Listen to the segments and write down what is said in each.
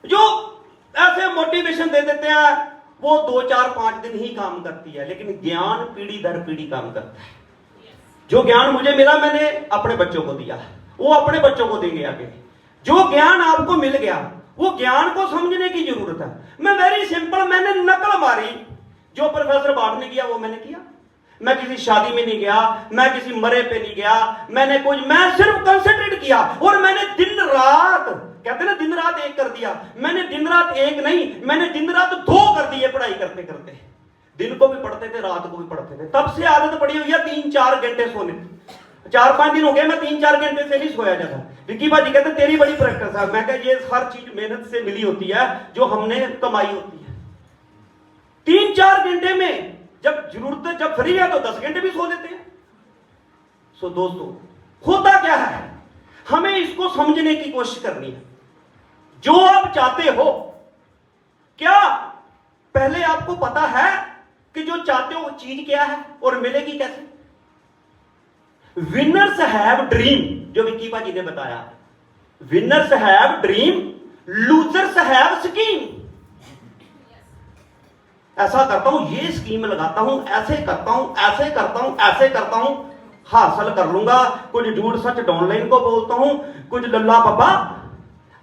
जो ऐसे मोटिवेशन दे देते हैं वो 2 4 5 दिन ही काम करती है, लेकिन ज्ञान पीढ़ी दर पीढ़ी काम करता है। जो ज्ञान मुझे मिला मैंने अपने बच्चों को दिया, वो अपने बच्चों को देंगे आगे। जो ज्ञान आपको मिल गया वो ज्ञान को समझने की जरूरत है। मैं वेरी सिंपल, मैंने नकल मारी, जो प्रोफेसर बाट ने किया वो मैंने किया। मैं किसी शादी में नहीं गया, मैं किसी मरे पे नहीं गया, मैं सिर्फ कंसंट्रेट किया और मैंने दिन रात, कहते ना दिन रात एक कर दिया, मैंने दिन रात एक नहीं, मैंने दिन रात 2 कर दिए पढ़ाई करते करते। दिन को भी पढ़ते थे, रात को भी पढ़ते थे। तब से आदत पड़ी हुई है 3 4 घंटे सोने। 4 5 दिन हो गए मैं 3 4 घंटे से नहीं सोया जाता। विक्की भाजी कहते तेरी बड़ी प्रैक्टिस है। मैं कहा ये हर चीज मेहनत से मिली होती है, जो हमने कमाई होती है। 3 4 घंटे में जब जरूरत है, जब फ्री है तो 10 घंटे भी सो लेते हैं। सो दोस्तों, होता क्या है, हमें इसको समझने की कोशिश करनी है। जो आप चाहते हो, क्या पहले आपको पता है कि जो चाहते हो वो चीज क्या है और मिलेगी कैसे? विनर्स हैव ड्रीम, जो विक्की भाजी ने बताया, winners have dream, losers have scheme. ऐसा करता हूं, ये स्कीम लगाता हूं, ऐसे करता हूं, ऐसे करता हूं, ऐसे करता हूं, हासिल कर लूंगा। कुछ झूठ सच ऑनलाइन को बोलता हूं, कुछ लल्ला बब्बा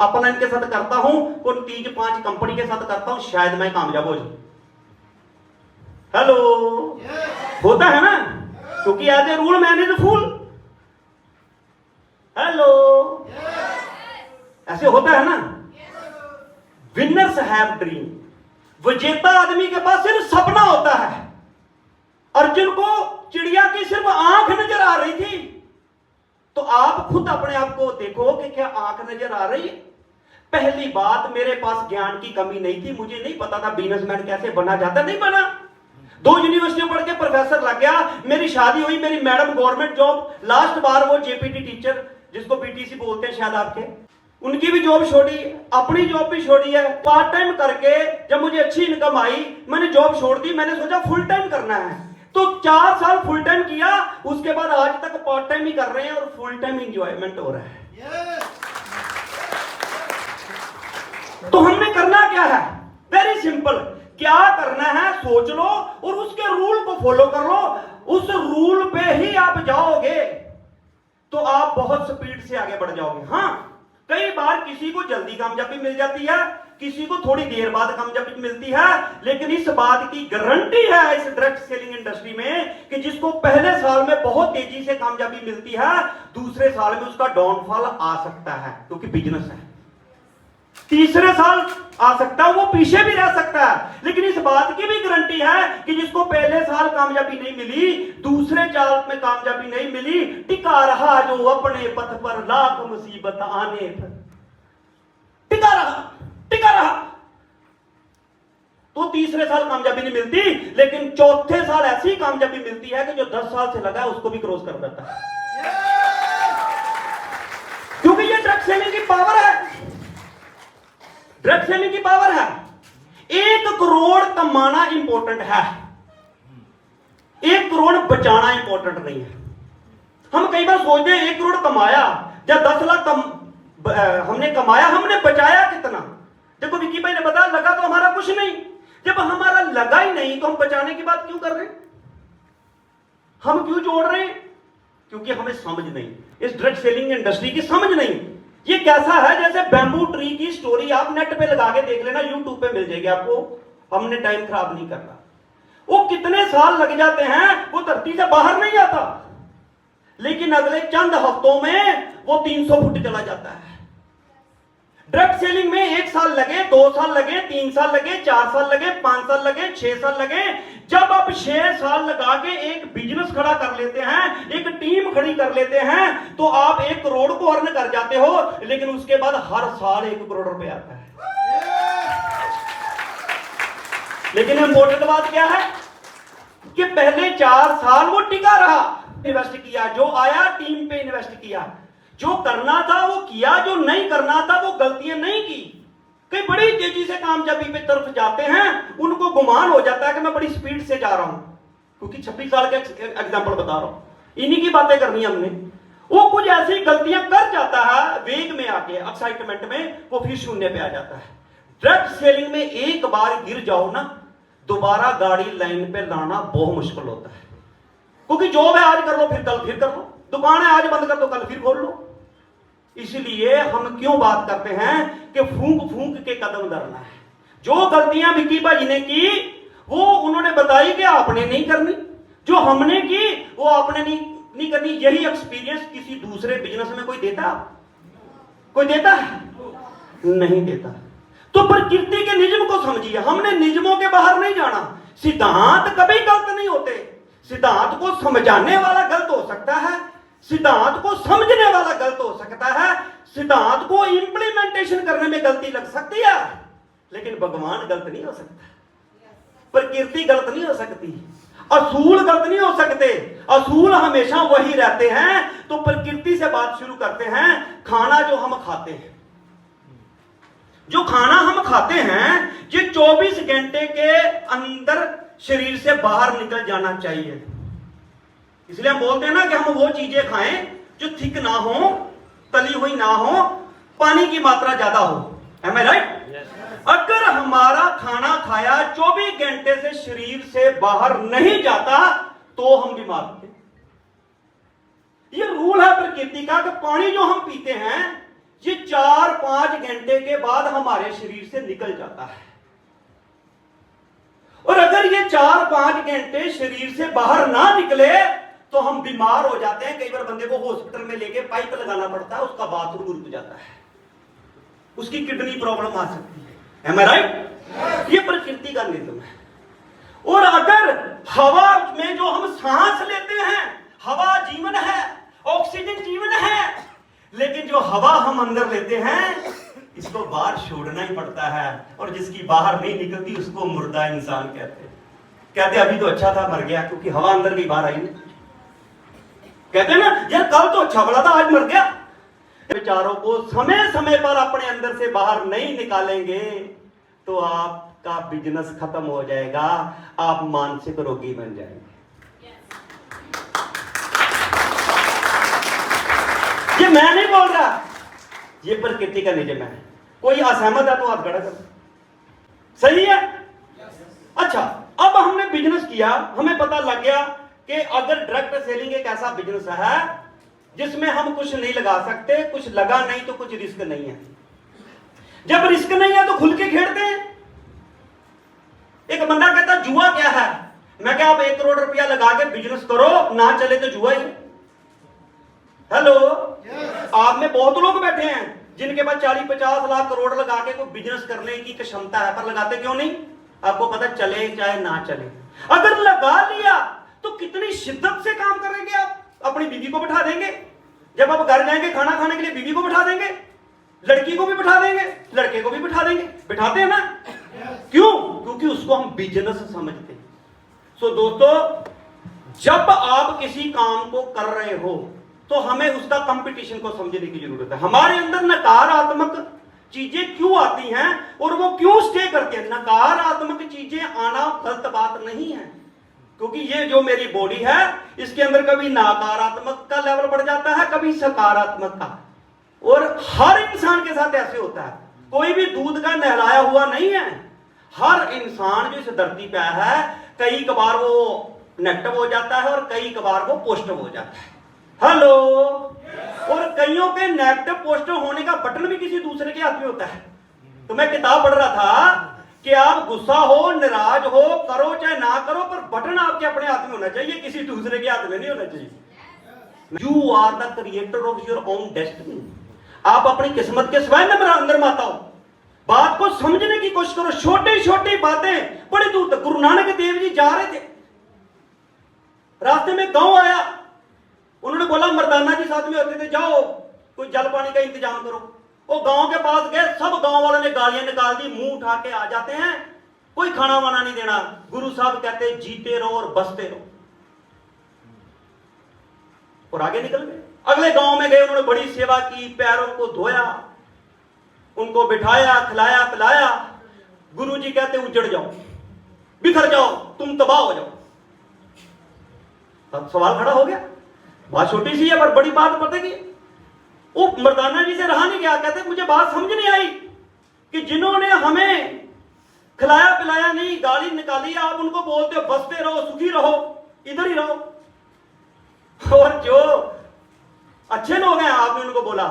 अपना इनके साथ करता हूं, कुछ 3 5 कंपनी के साथ करता हूं, शायद मैं कामयाब हो जाऊं। हेलो, होता है ना, क्योंकि as a rule man is fool. Hello, ऐसे होता है ना। विनर्स हैव ड्रीम, विजेता आदमी के पास सिर्फ सपना होता है। अर्जुन को चिड़िया की सिर्फ आंख नजर आ रही थी, तो आप खुद अपने आप को देखो कि क्या आंख नजर आ रही है। पहली बात, मेरे पास ज्ञान की कमी नहीं थी, मुझे नहीं पता था बिजनेसमैन कैसे बना जाता, नहीं बना। 2 यूनिवर्सिटियों पढ़ के प्रोफेसर लग गया, मेरी शादी हुई, मेरी मैडम गवर्नमेंट जॉब, लास्ट बार वो जेपीटी टीचर जिसको बीटीसी बोलते हैं शायद आपके, उनकी भी जॉब छोड़ी, अपनी जॉब भी छोड़ी है। पार्ट टाइम करके जब मुझे अच्छी इनकम आई, मैंने जॉब छोड़ दी, मैंने सोचा फुल टाइम करना है, तो 4 साल फुल टाइम किया, उसके बाद आज तक पार्ट टाइम ही कर रहे हैं और फुल टाइम एंजॉयमेंट हो रहा है। तो हमने करना क्या है? वेरी सिंपल, क्या करना है सोच लो और उसके रूल को फॉलो कर लो। उस रूल पे ही आप जाओगे तो आप बहुत स्पीड से आगे बढ़ जाओगे। हाँ, कई बार किसी को जल्दी कामयाबी मिल जाती है, किसी को थोड़ी देर बाद कामयाबी मिलती है, लेकिन इस बात की गारंटी है इस डायरेक्ट सेलिंग इंडस्ट्री में कि जिसको पहले साल में बहुत तेजी से कामयाबी मिलती है, दूसरे साल में उसका डाउनफॉल आ सकता है, क्योंकि बिजनेस है। तीसरे साल आ सकता है, वो पीछे भी रह सकता है, लेकिन इस बात की भी गारंटी है कि जिसको पहले साल कामयाबी नहीं मिली, दूसरे साल में कामयाबी नहीं मिली, टिका रहा जो अपने पथ पर, लाख मुसीबत आने पर टिका रहा, तो तीसरे साल कामयाबी नहीं मिलती, लेकिन चौथे साल ऐसी कामयाबी मिलती है कि जो 10 साल से लगा है उसको भी क्रॉस कर देता है। क्योंकि ये डायरेक्ट सेलिंग की पावर है, डायरेक्ट सेलिंग की पावर है। 1 करोड़ कमाना इंपॉर्टेंट है, 1 करोड़ बचाना इंपॉर्टेंट नहीं है। हम कई बार सोचते हैं 1 करोड़ कमाया या 10 लाख हमने कमाया, हमने बचाया कितना? देखो विक्की भाई ने बताया, लगा तो हमारा कुछ नहीं। जब हमारा लगा ही नहीं तो हम बचाने की बात क्यों कर रहे हैं? हम क्यों जोड़ रहे हैं? क्योंकि हमें समझ नहीं, इस डायरेक्ट सेलिंग इंडस्ट्री की समझ नहीं। ये कैसा है, जैसे बैम्बू ट्री की स्टोरी आप नेट पे लगा के देख लेना, यूट्यूब पे मिल जाएगी आपको, हमने टाइम खराब नहीं करना। वो कितने साल लग जाते हैं, वो धरती से बाहर नहीं आता, लेकिन अगले चंद हफ्तों में वो 300 फुट चला जाता है। डायरेक्ट सेलिंग में 1 साल लगे, 2 साल लगे, 3 साल लगे, 4 साल लगे, 5 साल लगे, 6 साल लगे। जब आप 6 साल लगा के एक बिजनेस खड़ा कर लेते हैं, एक टीम खड़ी कर लेते हैं, तो आप 1 करोड़ को अर्न कर जाते हो, लेकिन उसके बाद हर साल 1 करोड़ रुपए आता है। लेकिन इंपॉर्टेंट बात क्या है कि पहले 4 साल वो टिका रहा, इन्वेस्ट किया, जो आया टीम पे इन्वेस्ट किया, जो करना था वो किया, जो नहीं करना था वो गलतियां नहीं की। कई बड़ी तेजी से कामयाबी पे तरफ जाते हैं, उनको गुमान हो जाता है कि मैं बड़ी स्पीड से जा रहा हूं, क्योंकि 26 साल का एग्जांपल बता रहा हूं, इन्हीं की बातें करनी हमने। वो कुछ ऐसी गलतियां कर जाता है, वेग में आके, एक्साइटमेंट में वो फिर शून्य पे आ जाता है। ड्रग सेलिंग में एक बार गिर जाओ ना, दोबारा गाड़ी लाइन पे लाना बहुत मुश्किल होता है। क्योंकि जॉब है आज कर लो, फिर कल फिर कर लो, दुकान है आज बंद कर दो, कल फिर खोल लो। इसलिए हम क्यों बात करते हैं कि फूंक फूंक के कदम धरना है। जो गलतियां विक्की भाजी ने की वो उन्होंने बताई कि आपने नहीं करनी, जो हमने की वो आपने नहीं करनी। यही एक्सपीरियंस किसी दूसरे बिजनेस में कोई देता है? नहीं देता। तो प्रकृति के नियम को समझिए, हमने नियमों के बाहर नहीं जाना। सिद्धांत कभी गलत नहीं होते, सिद्धांत को समझाने वाला गलत हो सकता है, सिद्धांत को समझने वाला गलत हो सकता है, सिद्धांत को इंप्लीमेंटेशन करने में गलती लग सकती है, लेकिन भगवान गलत नहीं हो सकता, प्रकृति गलत नहीं हो सकती, असूल गलत नहीं हो सकते। असूल हमेशा वही रहते हैं। तो प्रकृति से बात शुरू करते हैं। खाना जो हम खाते हैं, जो खाना हम खाते हैं, ये 24 घंटे के अंदर शरीर से बाहर निकल जाना चाहिए। इसलिए हम बोलते हैं ना कि हम वो चीजें खाएं जो थिक ना हो, तली हुई ना हो, पानी की मात्रा ज्यादा हो। Am I right? अगर हमारा खाना खाया 24 घंटे से शरीर से बाहर नहीं जाता तो हम बीमार होते। ये रूल है प्रकृति का कि पानी जो हम पीते हैं ये 4-5 घंटे के बाद हमारे शरीर से निकल जाता है। और अगर ये 4-5 घंटे शरीर से बाहर ना निकले तो हम बीमार हो जाते हैं। कई बार बंदे को हॉस्पिटल में लेके पाइप लगाना पड़ता है, उसका बाथरूम रुक जाता है, उसकी किडनी प्रॉब्लम आ सकती है। Am I right? ये प्रकृति का नियम है। और अगर हवा में जो हम सांस लेते हैं, हवा जीवन है, ऑक्सीजन जीवन है, लेकिन जो हवा हम अंदर लेते हैं इसको बाहर छोड़ना ही पड़ता है। और जिसकी बाहर नहीं निकलती उसको मुर्दा इंसान कहते अभी तो अच्छा था, मर गया, क्योंकि हवा अंदर की बाहर आई नहीं। कहते हैं ना यार कल तो अच्छा बड़ा था, आज मर गया। विचारों को समय समय पर अपने अंदर से बाहर नहीं निकालेंगे तो आपका बिजनेस खत्म हो जाएगा, आप मानसिक रोगी बन जाएंगे। ये मैं नहीं बोल रहा, ये प्रकृति का नियम है। कोई असहमत है तो हाथ खड़ा कर। सही है? अच्छा, अब हमने बिजनेस किया, हमें पता लग गया कि अगर डायरेक्ट सेलिंग एक ऐसा बिजनेस है जिसमें हम कुछ नहीं लगा सकते, कुछ लगा नहीं तो कुछ रिस्क नहीं है। जब रिस्क नहीं है तो खुल के खेलते हैं। एक बंदा कहता जुआ क्या है, मैं क्या आप 1 करोड़ रुपया लगा के बिजनेस करो, ना चले तो जुआ ही। हेलो, आप में बहुत लोग बैठे हैं जिनके पास 40-50 लाख करोड़ लगा के कोई बिजनेस करने की क्षमता है, पर लगाते क्यों नहीं? आपको पता चले चाहे ना चले। अगर लगा लिया तो कितनी शिद्दत से काम करेंगे आप। अपनी बीवी को बिठा देंगे, जब आप घर जाएंगे खाना खाने के लिए बीवी को बिठा देंगे, लड़की को भी बिठा देंगे, लड़के को भी बिठा देंगे। बिठाते हैं ना? क्यों? क्योंकि उसको हम बिजनेस समझते हैं। सो दोस्तों, जब आप किसी काम को कर रहे हो तो हमें उसका कंपटीशन को समझने की जरूरत है। हमारे अंदर नकारात्मक चीजें क्यों आती हैं और वो क्यों स्टे करती हैं? नकारात्मक चीजें आना गलत बात नहीं है, क्योंकि ये जो मेरी बॉडी है इसके अंदर कभी नकारात्मक का लेवल बढ़ जाता है, कभी सकारात्मक का। और हर इंसान के साथ ऐसे होता है। कोई भी दूध का नहलाया हुआ नहीं है। हर इंसान जो इस धरती पे है, कई कबार वो नेगेटिव हो जाता है और कई कबार वो पॉजिटिव हो जाता है। हेलो, और कईयों के नेगेटिव पॉजिटिव होने का बटन भी किसी दूसरे के हाथ में होता है। तो मैं किताब पढ़ रहा था कि आप गुस्सा हो, नाराज हो, करो चाहे ना करो, पर बटन आपके अपने हाथ में होना चाहिए, किसी दूसरे के हाथ में नहीं होना चाहिए। You are the creator of your own destiny. आप अपनी किस्मत के स्वयं अंदर माता हो। बात को समझने की कोशिश करो। छोटी छोटी बातें बड़ी दूर तक। गुरु नानक देव जी जा रहे थे, रास्ते में गांव आया, उन्होंने बोला मर्दाना जी साथ में होते थे, जाओ कोई जल पानी का इंतजाम करो। वो गांव के पास गए, सब गांव वालों ने गालियां निकाल दी, मुंह उठा के आ जाते हैं, कोई खाना वाना नहीं देना। गुरु साहब कहते जीते रहो और बसते रहो, और आगे निकल गए। अगले गांव में गए, उन्होंने बड़ी सेवा की, पैरों को धोया, उनको बिठाया, खिलाया पिलाया। गुरु जी कहते उजड़ जाओ, बिखर जाओ, तुम तबाह हो जाओ। अब सवाल खड़ा हो गया। बात छोटी सी है पर बड़ी बात पता है कि वो मर्दाना जी से रहा नहीं गया। कहते मुझे बात समझ नहीं आई। कि जिन्होंने हमें खिलाया पिलाया नहीं, गाली निकाली, आप उनको बोलते हो बसते रहो, सुखी रहो, इधर ही रहो। और जो अच्छे लोग हैं आपने उनको बोला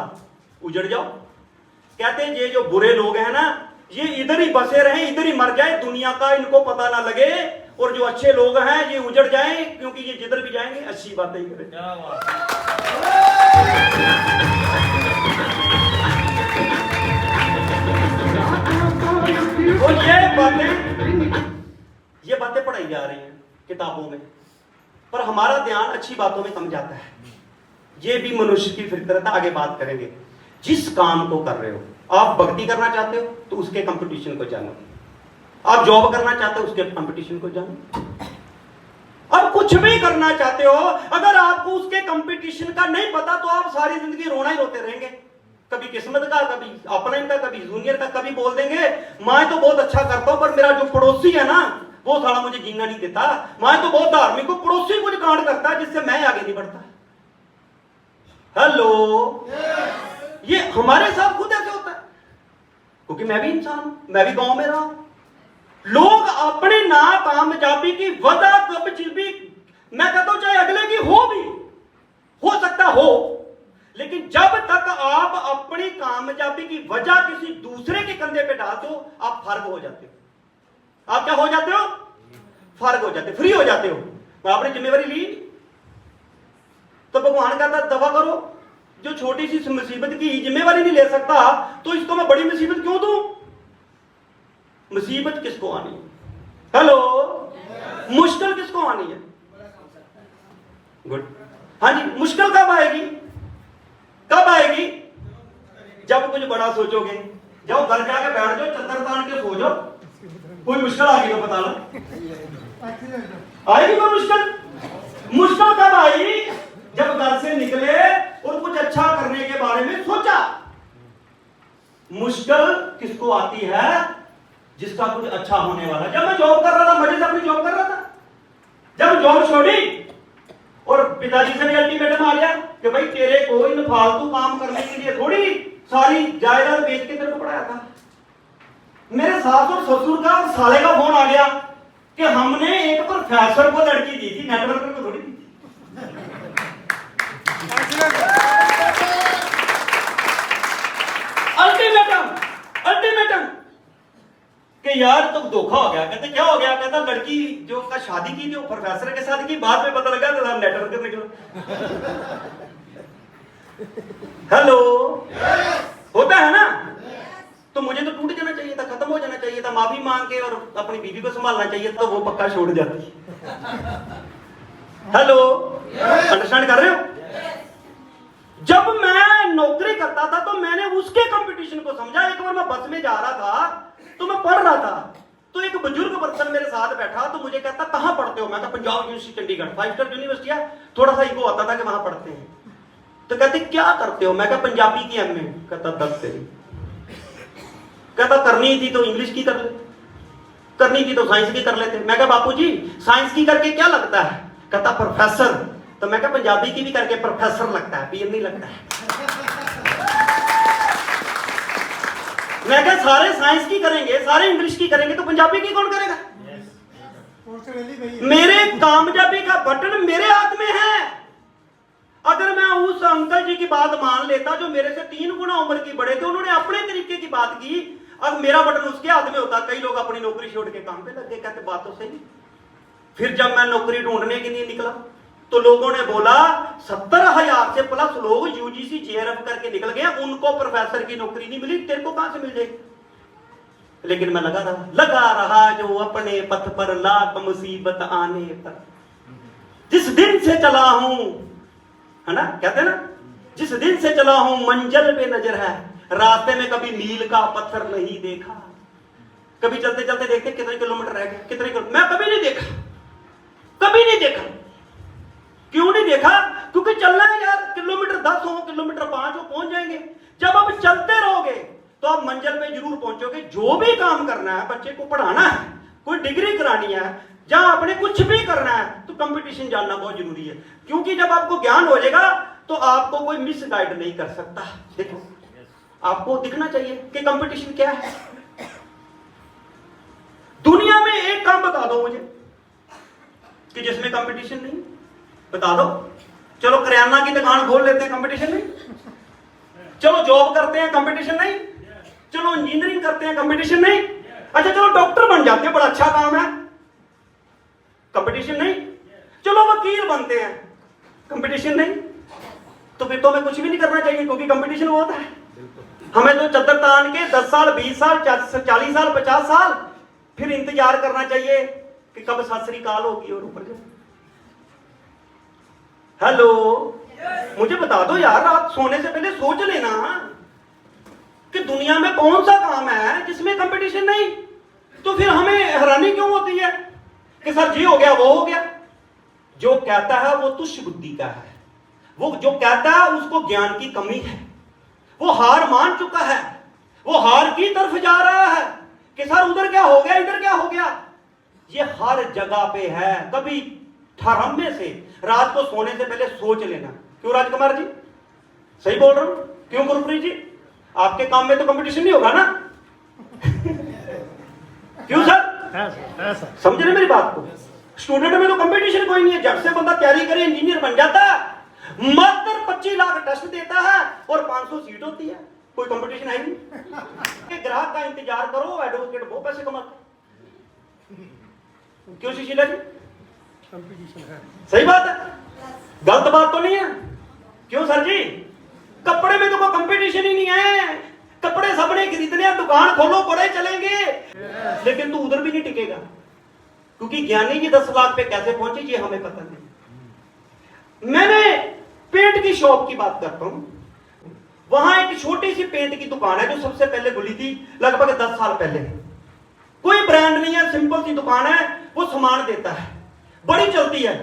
उजड़ जाओ। कहते हैं ये जो बुरे लोग हैं ना, ये इधर ही बसे रहे, इधर ही मर जाए, दुनिया का इनको पता ना लगे, और जो अच्छे लोग हैं ये उजड़ जाएं, क्योंकि ये जिधर भी जाएंगे अच्छी बातें ही करें। और ये बातें पढ़ाई जा रही हैं किताबों में, पर हमारा ध्यान अच्छी बातों में कम जाता है। ये भी मनुष्य की फितरत है। आगे बात करेंगे। जिस काम को कर रहे हो, आप भक्ति करना चाहते हो तो उसके कंपटीशन को जानो, आप जॉब करना चाहते हो उसके कंपटीशन को जानो, अब कुछ भी करना चाहते हो, अगर आपको उसके कंपटीशन का नहीं पता तो आप सारी जिंदगी रोना ही रोते रहेंगे। कभी किस्मत का, कभी अपने का, कभी जूनियर का, कभी बोल देंगे मैं तो बहुत अच्छा करता हूं पर मेरा जो पड़ोसी है ना वो साला मुझे जीना नहीं देता, मैं तो बहुत धार्मिक हूं, पड़ोसी कुछ कांड करता है जिससे मैं आगे नहीं बढ़ता। हेलो, ये हमारे साथ खुद ऐसे होता है, क्योंकि मैं भी इंसान हूं, मैं भी गांव में रहा हूं। लोग अपने ना कामयाबी की वजह कब चीज भी, मैं कहता हूं चाहे अगले की हो भी, हो सकता हो, लेकिन जब तक आप अपनी कामयाबी की वजह किसी दूसरे के कंधे पे डाल दो, आप फर्क हो जाते हो। आप क्या हो जाते हो? फर्क हो जाते, फ्री हो जाते हो। तो आपने जिम्मेवारी ली, तो भगवान कहता दवा करो, जो छोटी सी मुसीबत की जिम्मेवारी नहीं ले सकता तो इसको मैं बड़ी मुसीबत क्यों दूं? मुसीबत किसको आनी है? हेलो, मुश्किल किसको आनी है? गुड। हाँ जी, मुश्किल कब आएगी? कब आएगी? जब कुछ बड़ा सोचोगे, जाओ घर जाके बैठ जाओ, चद्दर तान के सो जाओ, कोई मुश्किल आ गई तो बता लो। आएगी कोई मुश्किल? मुश्किल कब आई? जब घर से निकले और कुछ अच्छा करने के बारे में सोचा। मुश्किल किसको आती है? जिसका कुछ अच्छा होने वाला। जब मैं जॉब कर रहा था, मजे से अपनी जॉब कर रहा था, जब जॉब छोड़ी और पिताजी से भी अल्टीमेटम आ गया कि भाई तेरे को इन फालतू काम करने के लिए थोड़ी सारी जायदाद बेच के तेरे को पढ़ाया था। मेरे सास और ससुर का और साले का फोन आ गया कि हमने एक प्रोफेसर को लड़की दी थी, नेटवर्कर को थोड़ी दी थी। अल्टीमेटम कि यार तो धोखा हो गया। कहते क्या हो गया? कहता लड़की जो का शादी की जो प्रोफेसर के साथ की, बाद में पता लगा तो नेटवर्कर निकला। हेलो, होता है ना? तो मुझे तो टूट जाना चाहिए था, खत्म हो जाना चाहिए था, माफी मांग के और अपनी बीवी को संभालना चाहिए, तो वो पक्का छोड़ जाती। हेलो, अंडरस्टैंड कर रहे हो? जब मैं नौकरी करता था तो मैंने उसके कंपटीशन को समझा। एक बार मैं बस में जा रहा था तो मैं पढ़ रहा था, तो एक बुजुर्ग पर्सन मेरे साथ बैठा, तो मुझे कहता कहां पढ़ते हो? मैं कहा Punjab university Chandigarh, 5 star university है। थोड़ा सा ईगो आता था कि वहां पढ़ते हैं। तो कहते क्या करते हो? मैं कहा पंजाबी की एमए। कहता 10 तेरी। कहता करनी थी तो इंग्लिश की कर ले, करनी थी तो साइंस की कर लेते। मैं कहा बापू जी साइंस की करके क्या लगता है? कहता प्रोफेसर। तो मैं कहा पंजाबी की भी करके प्रोफेसर लगता है, पीएम नहीं लगता है। मैं कहा सारे साइंस की करेंगे, सारे इंग्लिश की करेंगे, तो पंजाबी की कौन करेगा? मेरे कामयाबी का बटन मेरे हाथ में है। अगर मैं उस अंकल जी की बात मान लेता जो मेरे से 3 गुना उम्र की बड़े थे, उन्होंने अपने तरीके की बात की, अब मेरा बटन उसके हाथ में होता। कई लोग अपनी नौकरी छोड़ के काम पे लग गए, कहते बात तो सही। फिर जब मैं नौकरी ढूंढने के लिए निकला तो लोगों ने बोला 70,000 से प्लस लोग यूजीसी जेआरएफ करके निकल गए, उनको प्रोफेसर की नौकरी नहीं मिली, तेरे को कहां से मिल जाएगी? लेकिन मैं लगा रहा जो अपने पथ पर लाख मुसीबत आने पर। जिस दिन से चला हूं, है ना, कहते ना, जिस दिन से चला हूं मंजिल पे नजर है, रास्ते में कभी मील का पत्थर नहीं देखा। कभी चलते चलते देखते कितने किलोमीटर रह गए, कितने किलोमीटर, मैं कभी नहीं देखा, कभी नहीं देखा। क्यों नहीं देखा? क्योंकि चलना है यार, किलोमीटर 10 हो, किलोमीटर 5 हो, पहुंच जाएंगे। जब आप चलते रहोगे तो आप मंजिल पे जरूर पहुंचोगे। जो भी काम करना है, बच्चे को पढ़ाना है, कोई डिग्री करानी है, जहां आपने कुछ भी करना है, तो कंपटीशन जानना बहुत जरूरी है। क्योंकि जब आपको ज्ञान हो जाएगा तो आपको कोई मिस गाइड नहीं कर सकता। देखो, आपको दिखना चाहिए कि कंपटीशन क्या है। कि जिसमें कंपटीशन नहीं? बता दो। चलो करियाना की दुकान खोल लेते हैं, कंपटीशन नहीं? चलो जॉब करते हैं, कंपटीशन नहीं? चलो इंजीनियरिंग करते हैं, कंपटीशन नहीं? अच्छा चलो डॉक्टर बन जाते हैं, बड़ा अच्छा काम है, कंपटीशन नहीं? चलो वकील बनते हैं, कंपटीशन नहीं? तो फिर तो हमें कुछ भी नहीं करना चाहिए, क्योंकि कंपटीशन बहुत है। हमें तो चद्दर तान के 10 साल 20 साल 40 साल 50 साल फिर इंतजार करना चाहिए कि कब सत श्री अकाल होगी और ऊपर जाए। हेलो, मुझे बता दो यार, रात सोने से पहले सोच लेना कि दुनिया में कौन सा काम है जिसमें कंपटीशन नहीं। तो फिर हमें हैरानी क्यों होती है कि सर जी हो गया वो हो गया। जो कहता है वो तुच्छ बुद्धि का है, वो जो कहता है उसको ज्ञान की कमी है, वो हार मान चुका है, वो हार की तरफ जा रहा है कि सर उधर क्या हो गया इधर क्या हो गया। ये हर जगह पे है। कभी ठरम्बे से रात को सोने से पहले सोच लेना। क्यों राजकुमार जी, सही बोल रहा हूं? क्यों गुरप्रीत जी, आपके काम में तो कंपटीशन नहीं होगा ना? क्यों सर? समझ रहे मेरी बात को? स्टूडेंट में तो कंपटीशन कोई नहीं है। जब से बंदा तैयारी करे इंजीनियर बन जाता है, मात्र 25 लाख टेस्ट देता है और 500 सीट होती है, कोई कंपटीशन है नहीं। ग्राहक का इंतजार करो, एडवोकेट वो पैसे कमाते। क्यों सुशीला जी? कंपटीशन है। सही बात है, गलत बात तो नहीं है। क्यों सर जी? कपड़े में तो कोई कंपटीशन ही नहीं है। कपड़े सबने खरीदने हैं, दुकान खोलो बड़े चलेंगे, लेकिन तू उधर भी नहीं टिकेगा, क्योंकि ज्ञानी जी 10 लाख पे कैसे पहुंचे ये हमें पता नहीं। मैंने पेंट की शॉप की बात करता हूं। वहां एक छोटी सी पेंट की दुकान है जो सबसे पहले खुली थी लगभग 10 साल पहले। कोई ब्रांड नहीं है, सिंपल सी दुकान है, वो सामान देता है, बड़ी चलती है।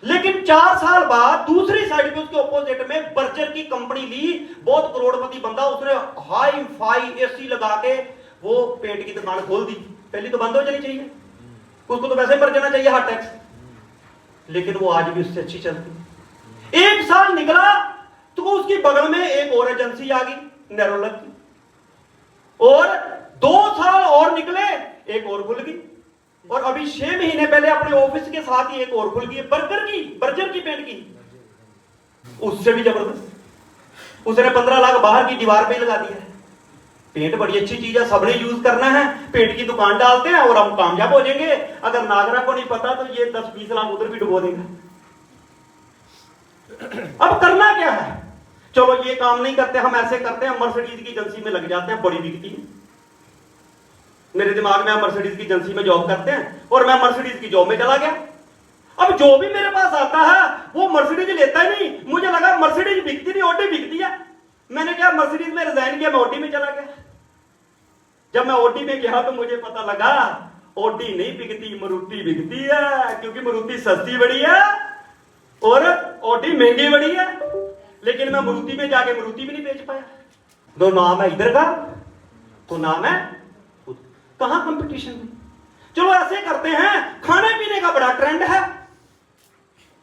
लेकिन 4 साल बाद दूसरी साइड पे उसके ऑपोजिट में बर्जर की कंपनी ली, बहुत करोड़पति बंदा, उसने हाई फाई एसी लगा के वो पेंट की दुकान खोल दी। पहली तो बंद हो जानी चाहिए, उसको तो वैसे ही मर जाना चाहिए हार्ट अटैक से, लेकिन वो आज भी उससे अच्छी चलती। 1 साल निकला तो उसकी बगल में एक और एजेंसी आ गई नेरोलक की, और 2 साल और निकले एक और खुल गई, और अभी 6 महीने पहले अपने ऑफिस के साथ ही एक और खुल गई बर्जर की पेंट की, उससे भी जबरदस्त। उसने 15 लाख बाहर की दीवार पे लगा दिया है। पेंट बड़ी अच्छी चीज है, सबने यूज करना है। पेंट की दुकान डालते हैं और हम कामयाब हो जाएंगे। अगर नागरा को नहीं पता तो ये 10-20 लाख उधर भी डुबो देंगे। अब करना क्या है? चलो ये काम नहीं करते, हम ऐसे करते हैं, मर्सिडीज की एजेंसी में लग जाते हैं, बड़ी बिकती है। मेरे दिमाग में हम मर्सिडीज की एजेंसी में जॉब करते हैं और मैं मर्सिडीज की जॉब में चला गया। अब जो भी मेरे पास आता है वो मर्सिडीज लेता ही नहीं। मुझे लगा मर्सिडीज बिकती नहीं, ऑडी बिकती है। मैंने क्या मर्सिडीज में रिजाइन किया, मैं ऑडी में चला गया। जब मैं ऑडी में गया तो मुझे पता लगा ऑडी नहीं बिकती, मारुति बिकती है, क्योंकि मारुति सस्ती बड़ी है और ऑडी महंगी बड़ी है। लेकिन मैं मारुति में जाके मारुति भी नहीं बेच पाया। दो नाम है इधर का तो नाम है कहां कंपटीशन में। चलो ऐसे करते हैं, खाने पीने का बड़ा ट्रेंड है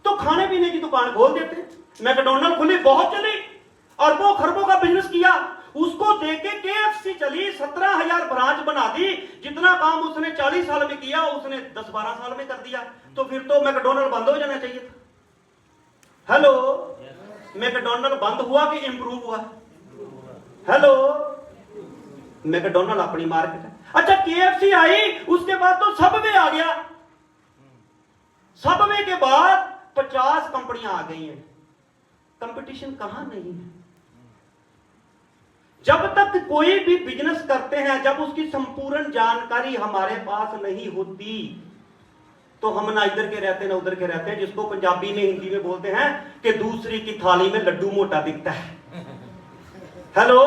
तो खाने पीने की दुकान खोल देते हैं। मैकडोनल्ड खुली, बहुत चली, अरबों खरबों का बिजनेस किया। उसको देख के KFC चली, 17,000 ब्रांच बना दी। जितना काम उसने 40 साल में किया उसने 10-12 साल में कर दिया। तो फिर तो मैकडोनल्ड बंद हो जाना चाहिए था। हेलो, मैकडोनल्ड बंद हुआ कि इंप्रूव हुआ? हेलो, मैकडोनल्ड अपनी मार्केट है। अच्छा KFC आई, उसके बाद तो सबवे आ गया। सबवे के बाद 50 कंपनियां आ गई हैं। कंपटीशन कहां नहीं है? जब तक कोई भी बिजनेस करते हैं, जब उसकी संपूर्ण जानकारी हमारे पास नहीं होती तो हम ना इधर के रहते ना उधर के रहते हैं। जिसको पंजाबी में हिंदी में बोलते हैं कि दूसरी की थाली में लड्डू मोटा दिखता है। हेलो,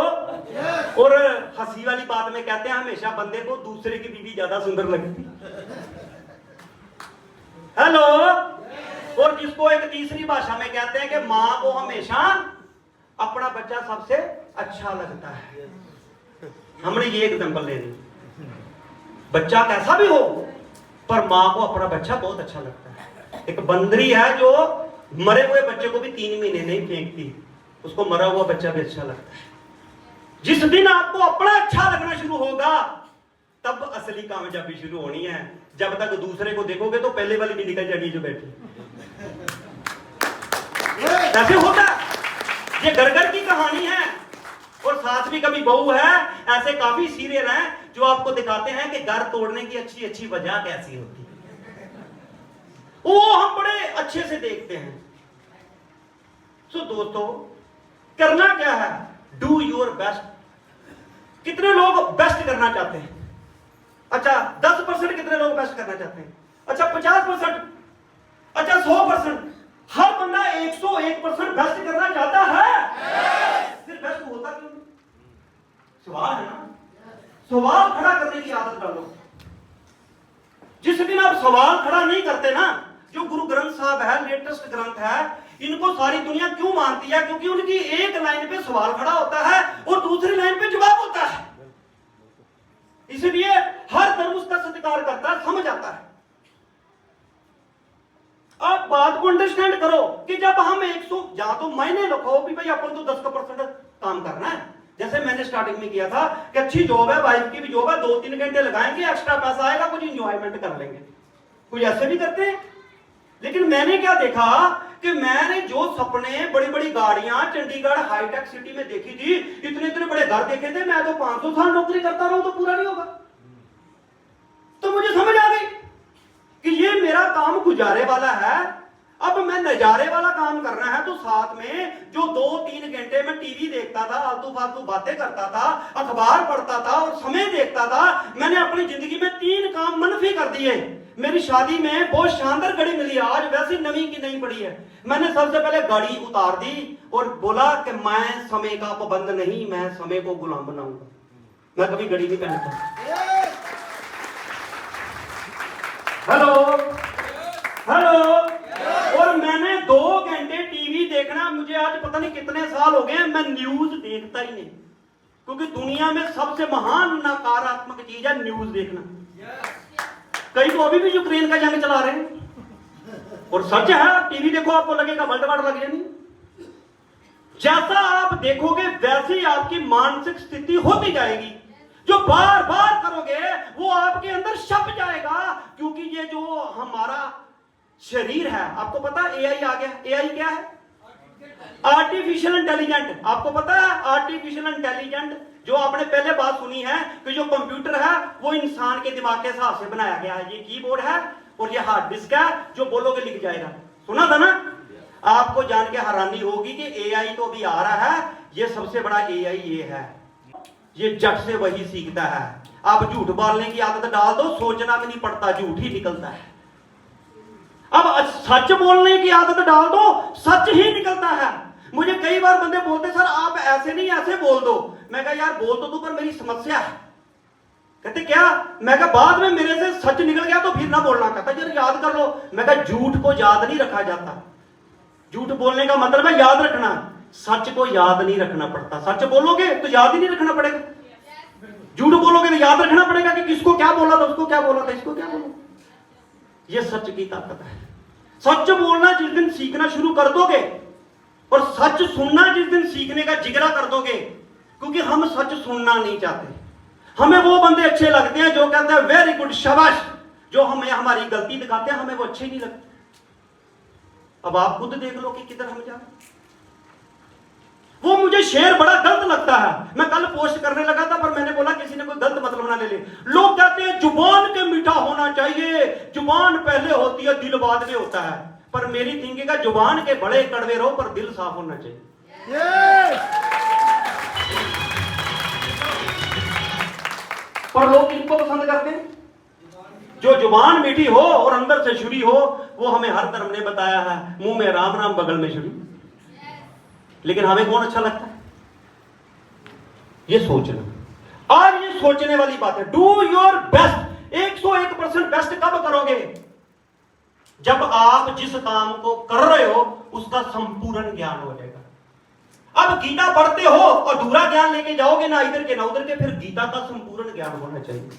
और हंसी वाली बात में कहते हैं हमेशा बंदे को दूसरे की बीवी ज्यादा सुंदर लगती। हेलो, और जिसको एक तीसरी भाषा में कहते हैं कि मां को हमेशा अपना बच्चा सबसे अच्छा लगता है। हमने ये एग्जांपल लेनी, बच्चा कैसा भी हो पर मां को अपना बच्चा बहुत अच्छा लगता है। एक बंदरी है जो मरे हुए बच्चे को भी 3 महीने नहीं फेंकती, उसको मरा हुआ बच्चा भी अच्छा लगता है। जिस दिन आपको अपना अच्छा लगना शुरू होगा तब असली कामयाबी शुरू होनी है। जब तक दूसरे को देखोगे तो पहले वाली भी निकल जानी है जो बैठी। ऐसे होता है, ये घर घर की कहानी है। और साथ भी कभी बहू है, ऐसे काफी सीरियल हैं जो आपको दिखाते हैं कि घर तोड़ने की अच्छी अच्छी वजह कैसी होती है, वो हम बड़े अच्छे से देखते हैं। सो दोस्तों, करना क्या है? Do your best. कितने लोग बेस्ट करना चाहते हैं? अच्छा 10% कितने लोग बेस्ट करना चाहते हैं? अच्छा 50%, अच्छा 100%। हर बंदा 101% बेस्ट करना चाहता है, फिर बेस्ट होता क्यों? सवाल है ना। सवाल खड़ा करने की आदत डालो। जिस दिन आप सवाल खड़ा नहीं करते ना, जो गुरु ग्रंथ साहब है, लेटेस्ट ग्रंथ है, इनको सारी दुनिया क्यों मानती है? क्योंकि उनकी एक लाइन पे सवाल खड़ा होता है और दूसरी लाइन पे जवाब होता है। इसलिए हर धर्म उसका सत्कार करता है, समझ आता है। आप बात को अंडरस्टैंड करो कि जब हम 100 या तो मायने रखो भी भाई अपन तो 10% काम करना है। जैसे मैंने स्टार्टिंग में किया था कि अच्छी जॉब है, वाइफ की भी जॉब है, 2-3 घंटे लगाएंगे, एक्स्ट्रा पैसा आएगा, कुछ इंजॉयमेंट कर लेंगे। कुछ ऐसे भी करते हैं। लेकिन मैंने क्या देखा कि मैंने जो सपने, बड़ी बड़ी गाड़ियां चंडीगढ़ हाईटेक सिटी में देखी थी, इतने इतने बड़े घर देखे थे, मैं तो 500 साल नौकरी करता रहूं तो पूरा नहीं होगा। तो मुझे समझ आ गई कि ये मेरा काम गुजारे वाला है। अब मैं नजारे वाला काम करना है, तो साथ में जो 2-3 घंटे में टीवी देखता था, आलतू फालतू बातें करता था, अखबार पढ़ता था और समय देखता था, मैंने अपनी जिंदगी में 3 काम मनफी कर दिए। मेरी शादी में बहुत शानदार घड़ी मिली, आज वैसी नवी की नहीं पड़ी है। मैंने सबसे पहले गाड़ी उतार दी और बोला कि मैं समय का पाबंद नहीं, मैं समय को गुलाम बनाऊंगा। मैं कभी घड़ी नहीं पहनता। Hello hello. और मैंने 2 घंटे टीवी देखना, मुझे आज पता नहीं कितने साल हो गए, मैं न्यूज देखता ही नहीं। क्योंकि दुनिया में सबसे महान नकारात्मक चीज है न्यूज देखना। कई तो अभी भी यूक्रेन का जंग चला रहे हैं, और सच है, टीवी देखो आपको लगेगा वर्ल्ड वार लग जाएगी। जैसा आप देखोगे वैसी आपकी मानसिक स्थिति होती जाएगी। जो बार बार करोगे वो आपके अंदर छप जाएगा। क्योंकि ये जो हमारा शरीर है, आपको पता है एआई आ गया। एआई क्या है? Artificial intelligent. आपको पता है आर्टिफिशियल इंटेलिजेंट, जो आपने पहले बात सुनी है कि जो कंप्यूटर है वो इंसान के दिमाग के हिसाब से बनाया गया है। ये कीबोर्ड है और ये हार्ड डिस्क है, जो बोलोगे लिख जाएगा। सुना था ना? आपको जान के हैरानी होगी कि एआई तो अभी आ रहा है। ये सबसे बड़ा एआई ये है, ये जट से वही सीखता है। आप झूठ बोलने की आदत डाल दो, सोचना भी नहीं पड़ता, झूठ ही निकलता है। अब सच बोलने की आदत डाल दो, सच ही निकलता है। मुझे कई बार बंदे बोलते सर आप ऐसे नहीं ऐसे बोल दो। मैं कहा यार बोल तो तू, पर मेरी समस्या है। कहते क्या? मैं कहा बाद में मेरे से सच निकल गया तो फिर ना बोलना। कहता यार याद कर लो। मैं कहा झूठ को याद नहीं रखा जाता। झूठ बोलने का मतलब है याद रखना, सच को याद नहीं रखना पड़ता। सच बोलोगे तो याद ही नहीं रखना पड़ेगा, झूठ बोलोगे तो याद रखना पड़ेगा कि किसको क्या बोला था, उसको क्या बोला था, इसको क्या बोला। यह सच की ताकत है। सच बोलना जिस दिन सीखना शुरू कर दोगे और सच सुनना जिस दिन सीखने का जिगरा कर दोगे, क्योंकि हम सच सुनना नहीं चाहते। हमें वो बंदे अच्छे लगते हैं जो कहते हैं वेरी गुड शाबाश, जो हमें हमारी गलती दिखाते हैं हमें वो अच्छे नहीं लगते। अब आप खुद देख लो कि किधर हम जा रहे हैं। वो मुझे शेर बड़ा गलत लगता है। मैं कल पोस्ट करने लगा था, पर मैंने बोला किसी ने कोई गलत मतलब ना ले ले। लोग कहते हैं जुबान के मीठा होना चाहिए, जुबान पहले होती है दिल बाद में होता है। पर मेरी थिंकिंग है जुबान के बड़े कड़वे रहो पर दिल साफ होना चाहिए। पर लोग इनको पसंद करते हैं जो जुबान मीठी हो और अंदर से छुरी हो। वो हमें हर धर्म ने बताया है, मुंह में राम राम बगल में छुरी। लेकिन हमें कौन अच्छा लगता है? ये सोचना। आज ये सोचने वाली बात है। Do your best. 101% बेस्ट कब करोगे? जब आप जिस काम को कर रहे हो उसका संपूर्ण ज्ञान हो जाएगा। अब गीता पढ़ते हो और अधूरा ज्ञान लेके जाओगे ना इधर के ना उधर के, फिर गीता का संपूर्ण ज्ञान होना चाहिए।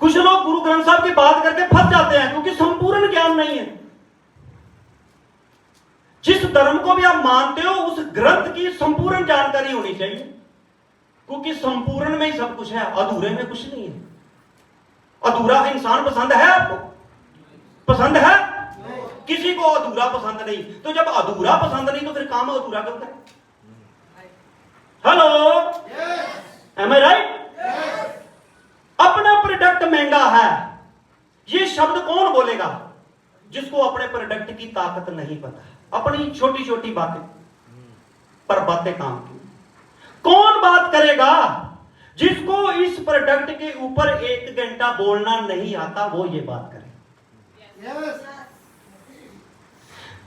कुछ लोग गुरु ग्रंथ साहब की बात करके फंस जाते हैं क्योंकि संपूर्ण ज्ञान नहीं है। जिस धर्म को भी आप मानते हो उस ग्रंथ की संपूर्ण जानकारी होनी चाहिए, क्योंकि संपूर्ण में ही सब कुछ है, अधूरे में कुछ नहीं है। अधूरा इंसान पसंद है आपको? पसंद है? किसी को अधूरा पसंद नहीं। तो जब अधूरा पसंद नहीं तो फिर काम अधूरा क्यों करें? हेलो, एम आई राइट? अपना प्रोडक्ट महंगा है, ये शब्द कौन बोलेगा? जिसको अपने प्रोडक्ट की ताकत नहीं पता। अपनी छोटी छोटी बातें पर बातें काम की। कौन बात करेगा? जिसको इस प्रोडक्ट के ऊपर 1 घंटा बोलना नहीं आता, वो ये बात करे।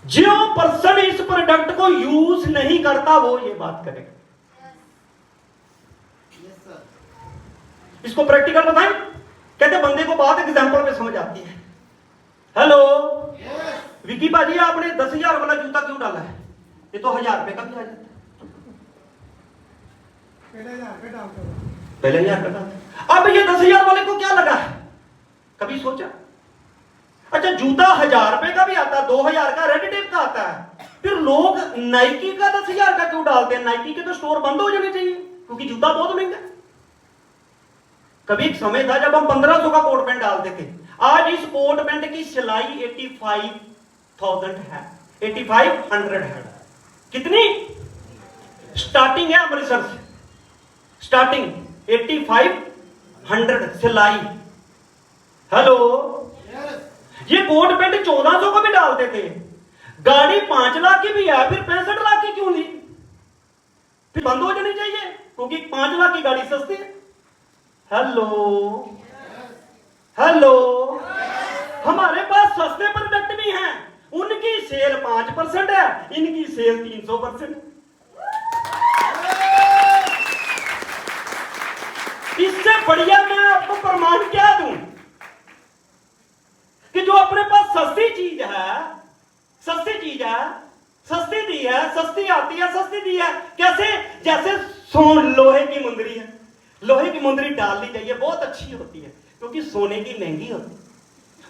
जो पर्सन इस प्रोडक्ट को यूज नहीं करता, वो ये बात करेगा। इसको प्रैक्टिकल बताएं। कहते बंदे को बात एग्जांपल पे समझ आती है। हेलो, विकी भाजी, आपने 10,000 वाला जूता क्यों डाला है? ये तो 1,000 रुपए का भी आ जाता है। पहले 1,000 का था, अब ये 10,000 वाले को क्या लगा है? कभी सोचा? अच्छा, जूता 1,000 रुपए का भी आता है, 2,000 का रेड टेप का आता है, फिर लोग नाइकी का 10,000 का क्यों डालते हैं? नाइकी के तो स्टोर बंद हो जाने चाहिए क्योंकि जूता बहुत महंगा है। कभी एक समय था जब हम 1,500 का कोट पैंट डालते थे। आज इस कोट पैंट की सिलाई 85,000 है, 8500 है। कितनी स्टार्टिंग है अमृतसर से? स्टार्टिंग 8500 सिलाई। हेलो, ये कोट पैंट 1,400 को भी डालते थे। गाड़ी 5 लाख की भी है, फिर 65 लाख की क्यों ली? फिर बंद हो जानी चाहिए क्योंकि 5 लाख की गाड़ी सस्ती है। हेलो, हेलो, हमारे पास सस्ते प्रोडक्ट भी हैं, उनकी सेल 5% है, इनकी सेल 300%। इससे बढ़िया मैं आपको प्रमाण क्या दूं कि जो अपने पास सस्ती चीज है, सस्ती चीज है, सस्ती दी है, सस्ती आती है, सस्ती दी है। कैसे? जैसे लोहे की मुंदरी है, लोहे की मुंदरी डालनी चाहिए, बहुत अच्छी होती है क्योंकि सोने की महंगी होती है।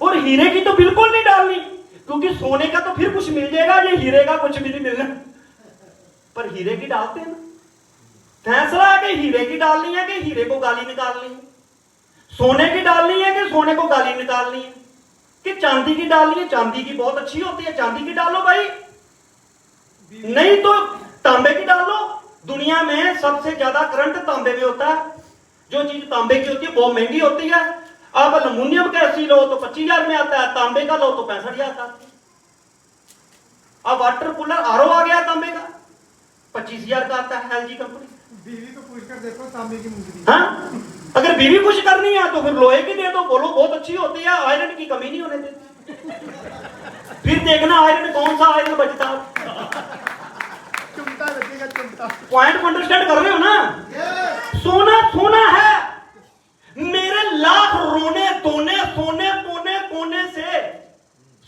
और हीरे की तो बिल्कुल नहीं डालनी क्योंकि सोने का तो फिर कुछ मिल जाएगा, ये हीरे का कुछ भी नहीं मिलना। पर हीरे की डालते हैं ना। फैसला है कि हीरे की डालनी है कि हीरे को गाली निकालनी है, सोने की डालनी है कि सोने को गाली निकालनी है, कि चांदी की डालनी है, चांदी की बहुत अच्छी होती है, चांदी की डालो भाई, नहीं तो तांबे की डालो। दुनिया में सबसे ज्यादा करंट तांबे में होता है। जो चीज तांबे की होती है वो महंगी होती है। अब एल्युमिनियम का एसी लो तो 25,000 में आता है, तांबे का लो तो 65,000 का आता है। अब वाटर कूलर आरओ आ गया तांबे का, 25,000 का आता है, एलजी कंपनी। बीवी को पूछ कर देखो तांबे की मुंदरी। हाँ, अगर बीवी खुश करनी है तो फिर लोहे की दे दो, बोलो बहुत अच्छी होती है, आयरन की कमी नहीं होने देती। फिर देखना आयरन कौन सा आयरन बचता है। चिमटा लगेगा, चिमटा। पॉइंट को अंडरस्टैंड कर रहे हो ना? सोना सोना है। मेरे लाख रोने धोने, सोने पोने कोने से,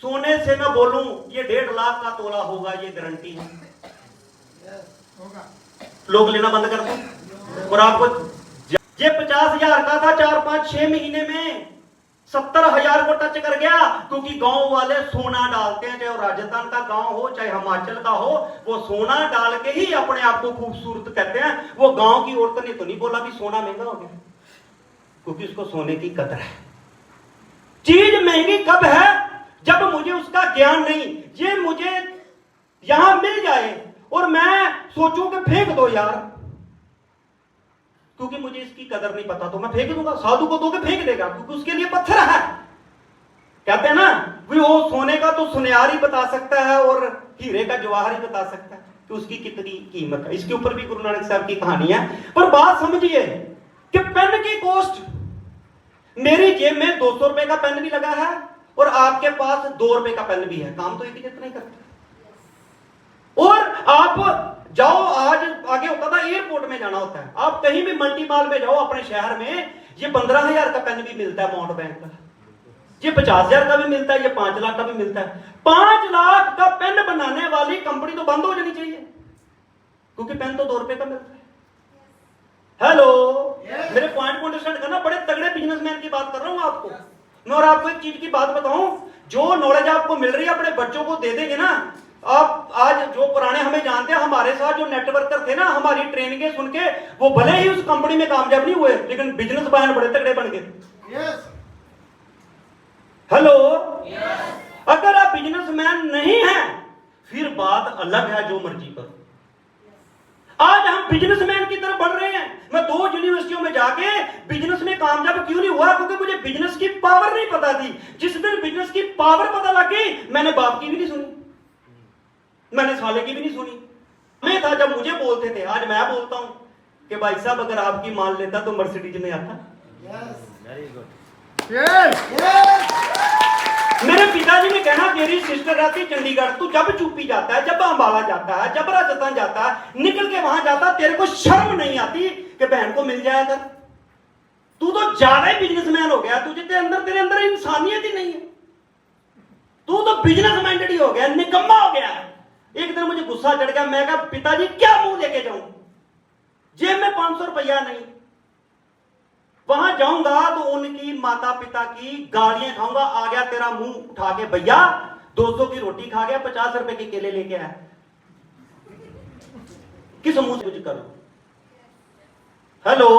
सोने से मैं बोलूं ये 1.5 लाख का तोला होगा, ये गारंटी है। होगा। लोग लेना बंद कर दो। और आपको ये 50,000 का था, 4-5-6 महीने में 70,000 को टच कर गया क्योंकि गांव वाले सोना डालते हैं। चाहे वो राजस्थान का गांव हो, चाहे हिमाचल का हो, वो सोना डाल के ही अपने आप को खूबसूरत कहते हैं। वो गांव की औरत ने तो नहीं बोला भी सोना महंगा हो गया, क्योंकि उसको सोने की कदर है। चीज महंगी कब है? जब मुझे उसका ज्ञान नहीं। ये मुझे यहां मिल जाए और मैं सोचूं कि फेंक दो यार, क्योंकि मुझे इसकी कदर नहीं पता, तो मैं फेंक दूंगा। साधु को दोगे फेंक देगा क्योंकि उसके लिए पत्थर है। कहते हैं ना वो सोने का तो सुनियार ही बता सकता है और हीरे का जवाहर ही बता सकता है कि उसकी कितनी कीमत है। इसके ऊपर भी गुरु नानक साहब की कहानी है। पर बात समझिए कि पेन की कॉस्ट, मेरी जेब में 200 रुपए का पेन भी लगा है और आपके पास 2 रुपए का पेन भी है, काम तो एक ही जितना ही करता है। और आप जाओ, आज आगे होता था एयरपोर्ट में जाना होता है, आप कहीं भी मल्टी मॉल में जाओ अपने शहर में, ये 15,000 का पेन भी मिलता है माउंट बैंक का, ये 50,000 का भी मिलता है, ये 5 लाख का भी मिलता है। 5 लाख का पेन बनाने वाली कंपनी तो बंद हो जानी चाहिए क्योंकि पेन तो 2 रुपए का मिलता है। हेलो, मेरे पॉइंट को अंडरस्टैंड करना। बड़े तगड़े बिजनेसमैन की बात कर रहा हूं आपको मैं। और आपको एक चीज की बात बताऊं, जो नॉलेज आपको मिल रही है अपने बच्चों को दे देंगे ना आप। आज जो पुराने हमें जानते हैं, हमारे साथ जो नेटवर्कर थे ना, हमारी ट्रेनिंगें सुन के वो भले ही उस कंपनी में कामयाब नहीं हुए लेकिन बिजनेस मैन बड़े तगड़े बन गए। हेलो, अगर आप बिजनेसमैन नहीं हैं फिर बात अलग है, जो मर्जी करो। आज हम बिजनेसमैन की तरफ बढ़ रहे हैं। मैं 2 यूनिवर्सिटियों में जाके बिजनेस में कामयाब क्यों नहीं हुआ? क्योंकि मुझे बिजनेस की पावर नहीं पता थी। जिस दिन बिजनेस की पावर पता लग गई, मैंने बाप की भी नहीं सुनी, मैंने साले की भी नहीं सुनी। मैं था जब मुझे बोलते थे, आज मैं बोलता हूं कि भाई साहब अगर आपकी मान लेता तो मर्सिडीज में आता। Very good. मेरे पिताजी ने कहना, तेरी सिस्टर रहती चंडीगढ़, तू जब चुप्पी जाता है, जब अंबाला जाता है, जब राजस्थान जाता है, निकल के वहां जाता, तेरे को शर्म नहीं आती कि बहन को मिल जाएगा? तू तो ज्यादा ही बिजनेसमैन हो गया, तुझे तेरे अंदर इंसानियत ही नहीं है। तू तो बिजनेस माइंडेड ही हो गया, निकम्मा हो गया। एक दिन मुझे गुस्सा चढ़ गया, मैं कहा पिताजी क्या मुंह लेके जाऊं, जेब में 500 रुपया नहीं, वहां जाऊंगा तो उनकी माता पिता की गालियां खाऊंगा। आ गया तेरा मुंह उठा के भैया, 200 की रोटी खा गया, 50 रुपए के केले लेके आया, किस मुंह से कुछ करो? हेलो,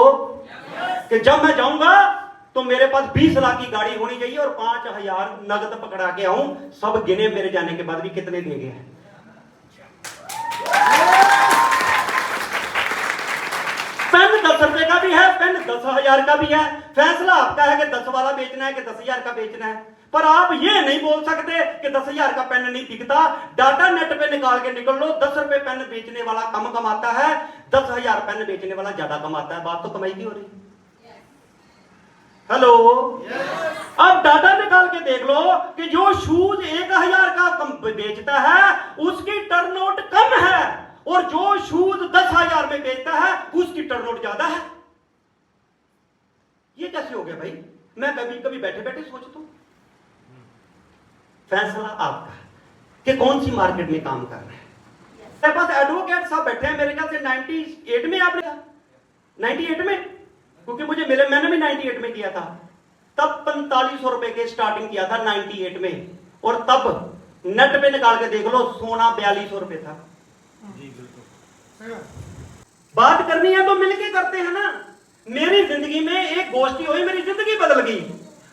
कि जब मैं जाऊंगा तो मेरे पास 20 लाख की गाड़ी होनी चाहिए और 5000 नगद पकड़ा के आऊं। सब गिने मेरे जाने के बाद भी कितने दे गए हैं। पेन 10 रुपए का भी है, पेन 10,000 का भी है। फैसला आपका है कि 10 वाला बेचना है कि 10,000 का बेचना है। पर आप ये नहीं बोल सकते कि 10,000 का पेन नहीं बिकता। डाटा नेट पे निकाल के निकल लो, 10 रुपए पेन बेचने वाला कम कमाता है, 10,000 पेन बेचने वाला ज्यादा कमाता है। बात तो कमाई की हो रही है। हेलो, अब डाटा निकाल के देख लो कि जो शूज 1,000 का बेचता है उसकी टर्नआउट कम है, और जो शूज 10,000 में बेचता है उसकी टर्नआउट ज्यादा है। ये कैसे हो गया भाई? मैं कभी कभी बैठे बैठे सोचता हूं। फैसला आपका कि कौन सी मार्केट में काम कर रहे हैं। मेरे पास एडवोकेट साहब बैठे हैं, मेरे ख्याल से 98 में, आपने कहा 98 में, क्योंकि मुझे मिले, मैंने भी 98 में किया था। तब 4500 रुपए के स्टार्टिंग किया था 98 में, और तब नेट पे निकाल के देख लो सोना 4200 रुपए था। जी बिल्कुल। बात करनी है तो मिलके करते हैं ना। मेरी जिंदगी में एक गोष्ठी हुई, मेरी जिंदगी बदल गई।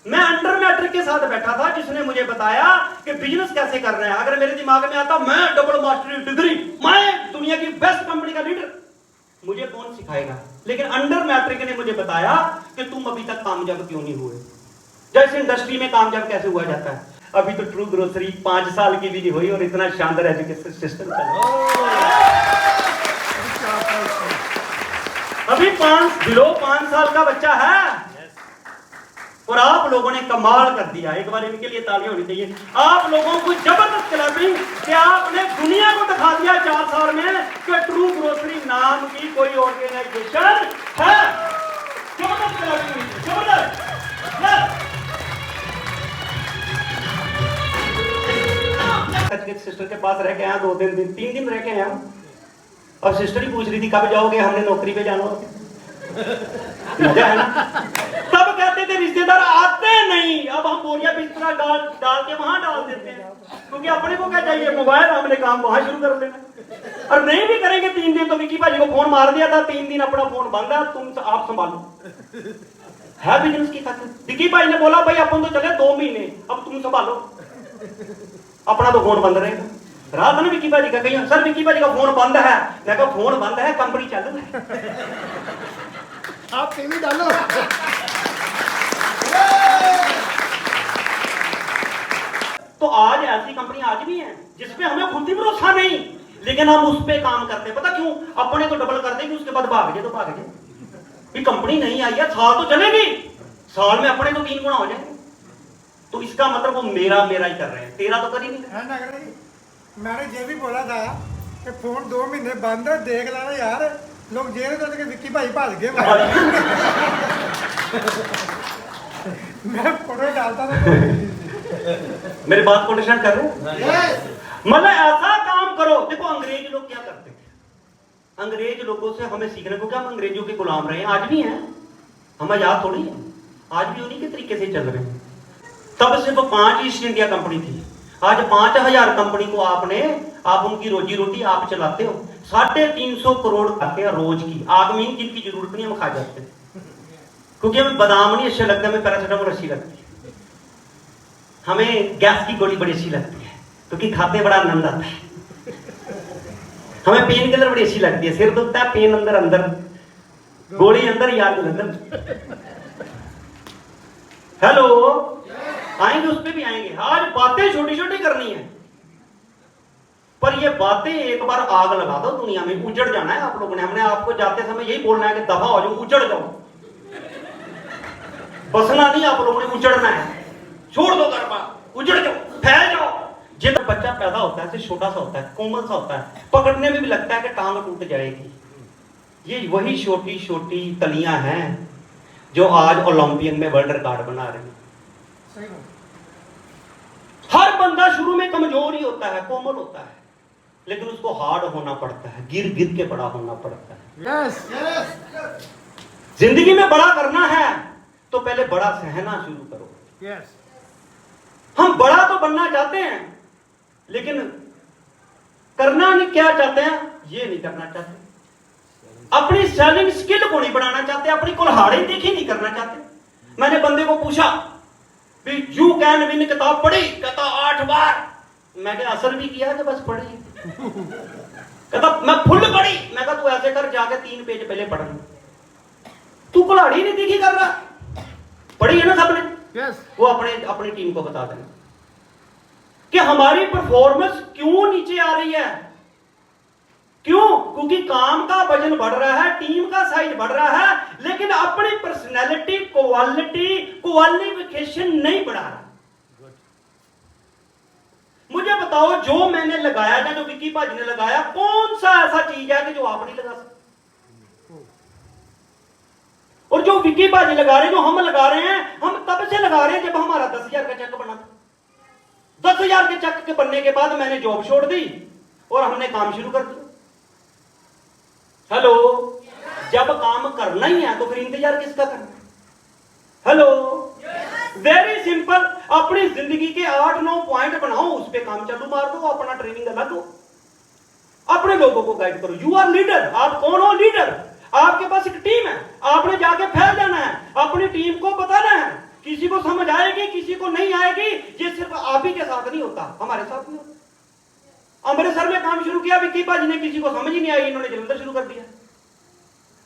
मैं अंडर मैट्रिक के साथ बैठा था, जिसने मुझे बताया कि बिजनेस कैसे कर रहे हैं। अगर मेरे दिमाग में आता मैं डबल मास्टरी डिग्री, मैं दुनिया की बेस्ट कंपनी का लीडर, मुझे कौन सिखाएगा? लेकिन अंडर मैट्रिक ने मुझे बताया कि तुम अभी तक कामयाब क्यों नहीं हुए। जैसे इंडस्ट्री में कामयाब कैसे हुआ जाता है। अभी तो ट्रू ग्रोसरी 5 साल की भी नहीं हुई और इतना शानदार एजुकेशन सिस्टम चल रहा है। अभी 5 साल का बच्चा है और आप लोगों ने कमाल कर दिया। एक बार इनके लिए तालियां होनी चाहिए। आप लोगों को जबरदस्त क्लैपिंग कि आपने दुनिया को दिखा दिया 4 साल में कि ट्रू ग्रोसरी नाम की कोई ऑर्गेनाइजेशन है। जबरदस्त क्लैपिंग, जबरदस्त। सिस्टर के पास रह के आया 2 दिन 3 दिन रह के आया। अब सिस्टर ही पूछ रही थी कब जाओगे, हमने नौकरी पे जाना होगा। मजा है ना। तब कहते थे रिश्तेदार आते नहीं, अब हम बोरिया बिस्तरा डाल के वहां डाल देते हैं, क्योंकि अपने को क्या चाहिए, मोबाइल, हमने काम वहां शुरू कर देना। और नहीं भी करेंगे 3 दिन तो विक्की भाजी को फोन मार दिया था, 3 दिन अपना फोन बंद है, आप संभालो। है बिजनेस की खातिर। विक्की भाई ने बोला भाई अपन तो चले 2 महीने, अब तुम संभालो, अपना तो फोन बंद रहेगा। रात में विक्की भाजी का कहीं, सर विक्की भाजी का फोन बंद है। मैं कहा फोन बंद है, कंपनी चालू है, आप टीवी डालो। तो आज ऐसी कंपनी आज भी है जिसपे हमें खुद ही भरोसा नहीं, लेकिन हम उस पे काम करते हैं। पता क्यों? अपने तो डबल कर देंगे, उसके बाद भाग जाए तो भाग जाए। कंपनी नहीं आई है, साल तो चलेगी, साल में अपने तो 3 गुना हो जाएंगे। तो इसका मतलब वो मेरा ही कर रहे हैं, तेरा तो कर ही नहीं रहे। है ना, मैंने ये भी बोला था कि फोन 2 महीने बंद है, देख लेना यार। लोग जेल कर के विक्की भाई भाग गए। मैं फोटो डालता था। मेरी बात को अंडरस्टैंड कर रहे हो? मतलब ऐसा काम करो। देखो अंग्रेज लोग क्या करते थे, अंग्रेज लोगों से हमें सीखने को, क्या हम अंग्रेजों के गुलाम रहे हैं, आज भी हैं, हमें याद थोड़ी है, आज भी उन्हीं के तरीके से चल रहे हैं। तब सिर्फ 5 ईस्ट इंडिया कंपनी थी, आज 5000 कंपनी को आप उनकी रोजी रोटी आप चलाते हो। 350 करोड़ खाते हैं रोज की। आगमीन जिनकी जरूरत नहीं हम खा जाते हैं, क्योंकि हमें बादाम नहीं अच्छे लगते, हमें पैरासिटामोल अच्छी लगती है। हमें गैस की गोली बड़ी अच्छी लगती है क्योंकि खाते बड़ा आनंद आता है। हमें पेन किलर बड़ी अच्छी लगती है, सिर दुखता है पेन अंदर अंदर, गोली अंदर याद अंदर। हेलो, आएंगे उस पर भी आएंगे। आज बातें छोटी छोटी करनी है, पर ये बातें एक बार आग लगा दो दुनिया में, उजड़ जाना है आप लोगों ने। हमने आपको जाते समय यही बोलना है कि दफा हो जाओ, उजड़ जाओ। बसना नहीं, आप लोगों ने उजड़ना है। छोड़ दो घर बार, उजड़ जाओ, फैल जाओ। जब बच्चा पैदा होता है तो छोटा सा होता है, कोमल सा होता है, पकड़ने में भी लगता है कि टांग टूट जाएगी। ये वही छोटी छोटी कलियां हैं जो आज ओलंपियन में वर्ल्ड रिकॉर्ड बना रही है। सही बात। हर बंदा शुरू में कमजोर ही होता है, कोमल होता है, लेकिन उसको हार्ड होना पड़ता है, गिर गिर के बड़ा होना पड़ता है। यस यस जिंदगी में बड़ा करना है तो पहले बड़ा सहना शुरू करो। यस। हम बड़ा तो बनना चाहते हैं, लेकिन करना नहीं क्या चाहते हैं, ये नहीं करना चाहते। अपनी सेलिंग स्किल को नहीं बढ़ाना चाहते, अपनी कुल्हाड़ी देखी नहीं करना चाहते। मैंने बंदे को पूछा भी यू कैन विन किताब पढ़ी, कहता 8 बार। मैं क्या असर भी किया कि बस पढ़ी? कहता मैं फुल पढ़ी। मैं कहा तू ऐसे कर, जाके 3 पेज पहले पढ़। तू कुल्हाड़ी नहीं देखी कर रहा, पढ़ी है ना सबने? यस। वो अपनी टीम को बता देना कि हमारी परफॉर्मेंस क्यों नीचे आ रही है। क्यों? क्योंकि काम का वजन बढ़ रहा है, टीम का साइज बढ़ रहा है, लेकिन अपनी पर्सनैलिटी, क्वालिफिकेशन नहीं बढ़ा रहा। मुझे बताओ, जो मैंने लगाया या जो विक्की भाजी ने लगाया, कौन सा ऐसा चीज है कि जो आप नहीं लगा सकते? और जो विक्की भाजी लगा रहे हैं, जो हम लगा रहे हैं, हम तब से लगा रहे हैं जब हमारा 10,000 का चेक बना था। 10,000 के चेक के बनने के बाद मैंने जॉब छोड़ दी और हमने काम शुरू कर दिया। हेलो, जब काम करना ही है तो फिर इंतजार किसका करना? Hello, very simple. अपनी जिंदगी के 8-9 पॉइंट बनाओ, उस पे काम चालू मार दो, अपना ट्रेनिंग अलग दो, अपने लोगों को गाइड करो। You are leader. आप कौन हो? लीडर। आपके पास एक टीम है, आपने जाके फैल जाना है, अपनी टीम को बताना है। किसी को समझ आएगी, किसी को नहीं आएगी, ये सिर्फ आप ही के साथ नहीं होता, हमारे साथ भी होता। अमृतसर में काम शुरू किया विक्की भाजी ने, किसी को समझ ही नहीं आई, इन्होंने जलंधर शुरू कर दिया।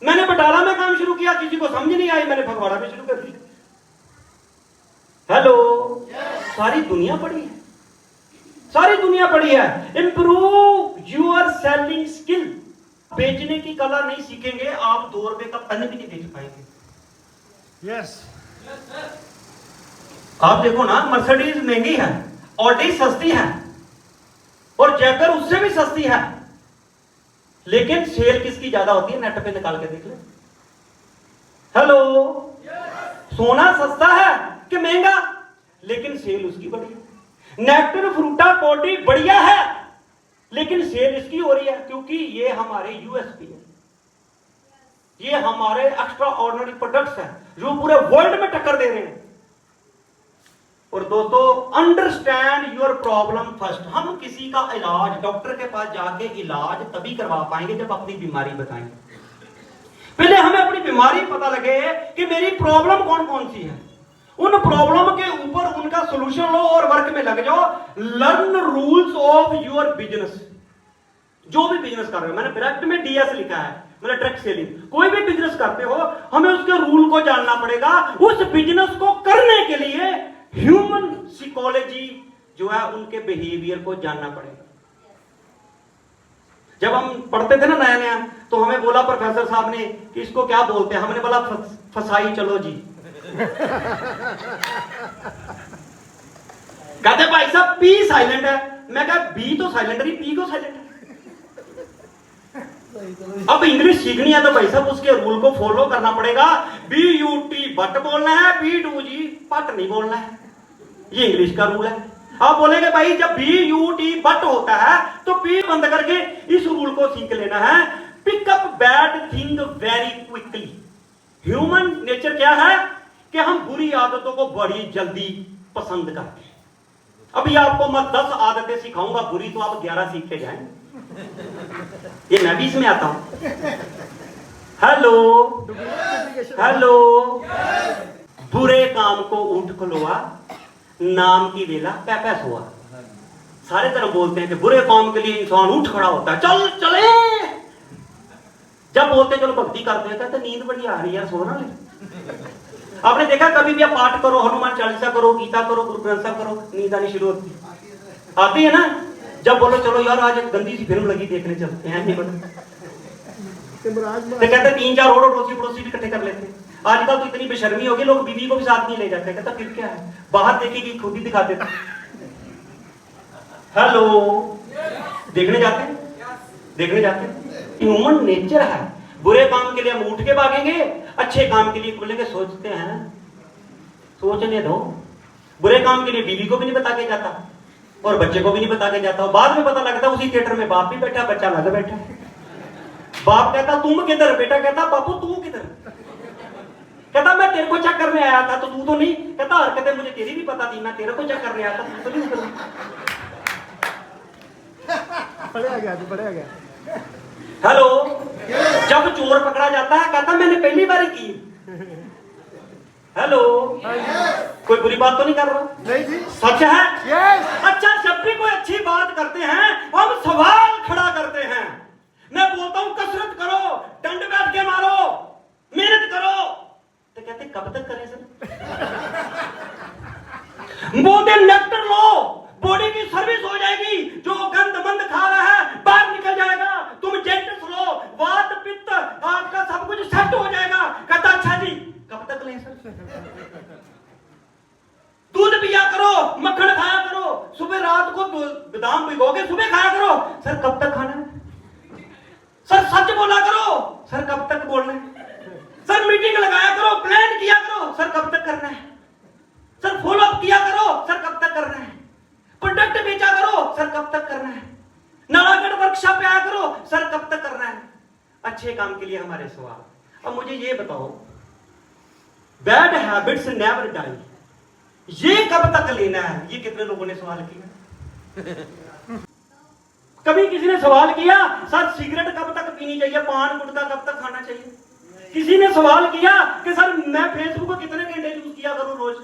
मैंने बटाला में काम शुरू किया, किसी को समझ नहीं आई, मैंने फगवाड़ा में शुरू कर दिया। हेलो, सारी दुनिया पड़ी है, सारी दुनिया पड़ी है। Improve your selling skill. बेचने की कला नहीं सीखेंगे, आप 2 रुपए का पेन भी नहीं बेच पाएंगे। यस। आप देखो ना, मर्सिडीज महंगी है, ऑडी सस्ती है, और जैकर उससे भी सस्ती है, लेकिन सेल किसकी ज्यादा होती है? नेट पे निकाल के देख ले। हेलो, सोना सस्ता है कि महंगा, लेकिन सेल उसकी बड़ी है। नेक्टर फ्रूटा बॉडी बढ़िया है, लेकिन सेल इसकी हो रही है, क्योंकि ये हमारे यूएसपी है, ये हमारे एक्स्ट्रा ऑर्डिनरी प्रोडक्ट्स हैं जो पूरे वर्ल्ड में टक्कर दे रहे हैं। और दोस्तों, अंडरस्टैंड योर प्रॉब्लम फर्स्ट। हम किसी का इलाज, डॉक्टर के पास जाके इलाज तभी करवा पाएंगे जब अपनी बीमारी बताएंगे। पहले हमें अपनी बीमारी पता लगे कि मेरी प्रॉब्लम कौन कौन सी है, उन प्रॉब्लम के ऊपर उनका सोल्यूशन लो और वर्क में लग जाओ। Learn rules of your business. जो भी बिजनेस कर रहे हो, मैंने डायरेक्ट में डीएस लिखा है, मैंने डायरेक्ट सेलिंग। कोई भी बिजनेस करते हो, हमें उसके रूल को जानना पड़ेगा। उस बिजनेस को करने के लिए ह्यूमन साइकोलॉजी जो है, उनके बिहेवियर को जानना पड़ेगा। जब हम पढ़ते थे ना नया नया, तो हमें बोला प्रोफेसर साहब ने कि इसको क्या बोलते हैं, हमने बोला फसाई चलो जी। कहते भाई साहब पी साइलेंट है। मैं कहा बी तो साइलेंट है, पी को साइलेंट है। अब इंग्लिश सीखनी है तो भाई साहब उसके रूल को फॉलो करना पड़ेगा। BUT बट बोलना है, BUG पट नहीं बोलना है, ये इंग्लिश का रूल है। आप बोलेंगे भाई जब BUT बट होता है तो पी बंद करके इस रूल को सीख लेना है। Pickup bad thing very quickly. Human nature क्या है कि हम बुरी आदतों को बड़ी जल्दी पसंद करते हैं। अभी आपको मैं 10 आदतें सिखाऊंगा बुरी, तो आप 11 सीख के जाएंगे। ये मैं भी इसमें आता हूं। हेलो, बुरे काम को ऊंट खुलवा, नाम की वेला पैपैस हुआ। सारे धर्म बोलते हैं कि बुरे काम के लिए इंसान उठ खड़ा होता है, चल चले। जब बोलते चलो भक्ति करते हैं तो नींद बड़ी आ रही है, सोना ले। आपने देखा कभी भी आप पाठ करो, हनुमान चालीसा करो, गीता करो, गुरु ग्रंथ साहब करो, नींद आनी शुरू होती आती है ना। जब बोलो चलो यार आज एक गंदी सी फिल्म लगी देखने चलते हैं, नहीं पता तो कहते 3-4 और पड़ोसी पड़ोसी भी इकट्ठे कर लेते हैं। आजकल तो इतनी बेशर्मी होगी, लोग बीवी को भी साथ नहीं ले जाते। कहता फिर क्या है, बाहर देखेगी खुद ही दिखा देते। हेलो, देखने जाते हैं, देखने जाते हैं। ह्यूमन नेचर है। बुरे काम के लिए हम उठ के भागेंगे, अच्छे काम के लिए बोलेंगे सोचते हैं, सोचने दो। बुरे काम के लिए बीवी को भी नहीं बता के जाता और बच्चे को भी नहीं बता के जाता। बाद में पता लगता उसी थिएटर में बाप भी बैठा, बच्चा अलग बैठा। बाप कहता तुम किधर, बेटा कहता बापू तू किधर। कहता मैं तेरे को चेक करने आया था, तो तू तो नहीं। कहता हरकतें मुझे तेरी भी पता थी, मैं तेरे को चेक करने आया था, तू तो नहीं उतर। पढ़ा गया। हेलो, जब चोर पकड़ा जाता है कहता मैंने पहली बार की। हेलो, कोई बुरी बात तो नहीं कर रहा? नहीं जी, सच है। यस। अच्छा, जब भी कोई अच्छी बात करते हैं हम सवाल खड़ा करते हैं। मैं बोलता हूं कसरत करो, दंड बैठ के मारो, मेहनत करो, तो कहते कब तक करें सर? बोलते नेक्टर लो, बॉडी की सर्विस हो जाएगी, जो गंद मंद खा रहा है बाहर निकल जाएगा। तुम जेंटस लो, वात पित्त आपका सब कुछ सेट हो जाएगा। कहता अच्छा जी कब तक लें सर? दूध पिया करो, मक्खन खाया करो, सुबह रात को बादाम भिगो के सुबह खाया करो। सर कब तक खाना है? सर सच बोला करो। सर कब तक बोलना है? सर मीटिंग लगाया करो, प्लान किया करो। सर कब तक करना है? सर फॉलो अप किया करो। सर कब तक करना है? प्रोडक्ट बेचा करो। सर कब तक करना है? नालागढ़ वर्कशॉप पे आया करो। सर कब तक करना है? अच्छे काम के लिए हमारे सवाल। अब मुझे ये बताओ, बैड हैबिट्स नेवर डाई, ये कब तक लेना है? ये कितने लोगों ने सवाल किया? कभी किसी ने सवाल किया सर सिगरेट कब तक पीनी चाहिए, पान गुटखा कब तक खाना चाहिए? किसी ने सवाल किया कि सर मैं फेसबुक को कितने घंटे यूज किया करूं रोज,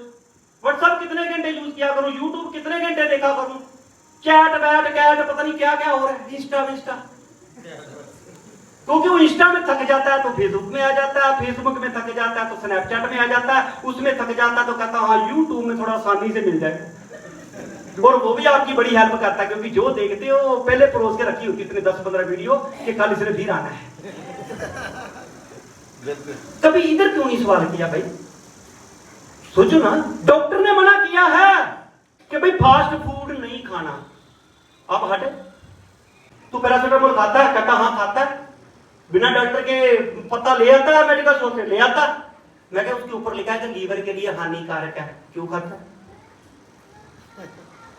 व्हाट्सएप कितने घंटे यूज किया करूं, यूट्यूब कितने घंटे देखा करूं, चैट बैट कैट पता नहीं क्या क्या हो रहा है, इंस्टा। क्योंकि वो इंस्टा में थक जाता है तो फेसबुक में आ जाता है, फेसबुक में थक जाता है तो स्नैपचैट में आ जाता है, उसमें थक जाता है तो कहता हाँ यूट्यूब में थोड़ा आसानी से मिल जाए। और वो भी आपकी बड़ी हेल्प करता है, क्योंकि जो देखते हो पहले परोस के रखी होती इतने 10-15 वीडियो कि कल इसने फिर आना है। कभी इधर क्यों नहीं सवाल किया भाई? सोचो ना, डॉक्टर ने मना किया है कि भाई फास्ट फूड नहीं खाना। अब हटे, तू पैरासिटामोल खाता है? कहता हाँ खाता है। बिना डॉक्टर के पता ले आता है, मेडिकल स्टोर से ले आता। मैं क्या उसके ऊपर लिखा है कि लीवर के लिए हानिकारक है, क्यों खाता है?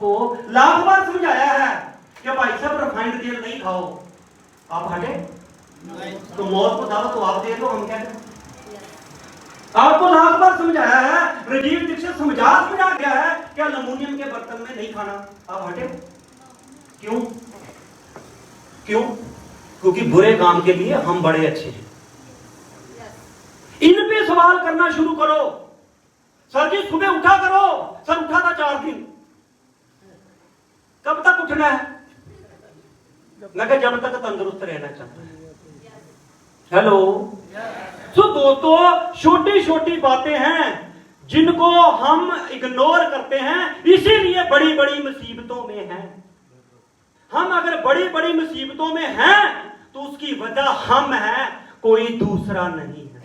को लाख बार समझाया है कि भाई साहब रिफाइंड तेल नहीं खाओ। आप हटे तो मौत को दावा तो आप दे दो, हम क्या करें? आपको लाख बार समझाया है, राजीव दीक्षित समझा गया है कि एल्युमिनियम के बर्तन में नहीं खाना। आप हटे क्यों? क्यों? क्योंकि बुरे काम के लिए हम बड़े अच्छे हैं। इन पे सवाल करना शुरू करो। सर जी सुबह उठा करो। सर उठा था 4 दिन, कब तक उठना है? मैं कहा जब तक तंदुरुस्त रहना चाहता है। हेलो, तो दोस्तों छोटी छोटी बातें हैं जिनको हम इग्नोर करते हैं, इसीलिए बड़ी बड़ी मुसीबतों में हैं। हम अगर बड़ी बड़ी मुसीबतों में हैं तो उसकी वजह हम हैं, कोई दूसरा नहीं है।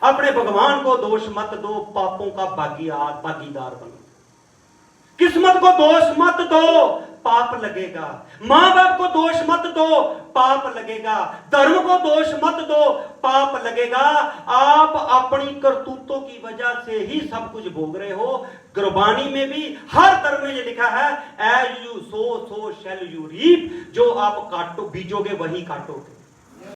अपने भगवान को दोष मत दो, पापों का भागीदार बनो। किस्मत को दोष मत दो, पाप लगेगा। मां बाप को दोष मत दो, पाप लगेगा। धर्म को दोष मत दो, पाप लगेगा। आप अपनी करतूतों की वजह से ही सब कुछ भोग रहे हो। गुरबानी में भी हर धर्म में ये लिखा है, as you sow so shall you reap. जो आप काटो बीजोगे वही काटोगे।